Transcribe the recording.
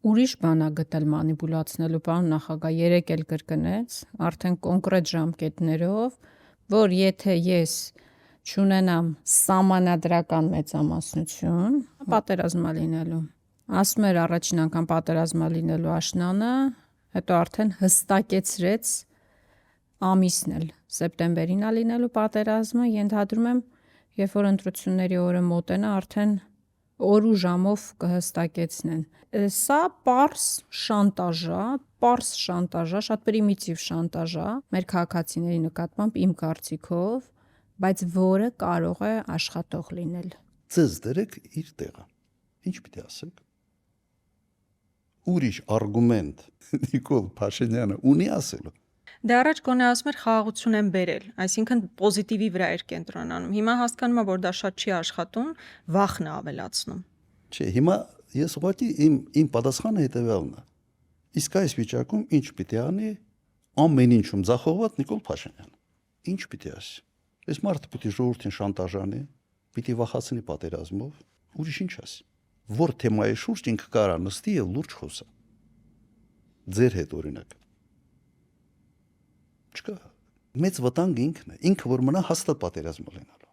Ուրիշ բան ա գտել մանիպուլացնելու, պարոն նախագահ, 3 էլ կրկնեց, արդեն կոնկրետ ժամկետներով, որ եթե ես չունենամ սահմանադրական մեծամասնություն, պատերազմա լինելու։ Ասում էր առաջին անգամ պատերազմա լինելու աշնանը, հետո արդեն հստակեցրեց ամիսն էլ, սեպտեմբերին ա լինելու պատերազմը, ենթադրում եմ, երբ որ ընտրությունների օրը մոտենա, արդեն օր ու ժամով կհստակեցնեն։ Սա պարզ շանտաժ ա, շատ պրիմիտիվ շանտաժ ա մեր քաղաքացիների նկատմամբ իմ կարծիքով, բայց որը կարող է աշխատող լինել։ Ձեզ դրեք իր տեղը։ Ինչ պիտի ասեք։ Ուրիշ արգումենտ Նիկոլ Փաշինյանը ունի ասելու։ Դե առաջ գոնե ասում էր խաղաղություն են բերել, այսինքն պոզիտիվի վրա էր կենտրոնանում։ Հիմա հասկանում եմ, որ դա շատ չի աշխատում, վախն է ավելացնում։ Չէ, հիմա ես ուղղակի իմ պատասխանը հետևյալն է։ Իսկ այս վիճակում ինչ պիտի անի ամեն ինչում ձախողված Նիկոլ Փաշինյանը։ Ինչ պիտի ասի։ Այս մարդը պիտի ժողովրդին շանտաժանի, պիտի վախացնի պատերազմով, ուրիշ ինչ ասի։ Որ թեմայի շուրջ ինքը կարա նստի եւ լուրջ խոսա։ Ձեր հետ օրինակ։ Չկա։ Մեծ վտանգ ինքն է, ինքը որ մնա հաստատ պատերազմը լինելու։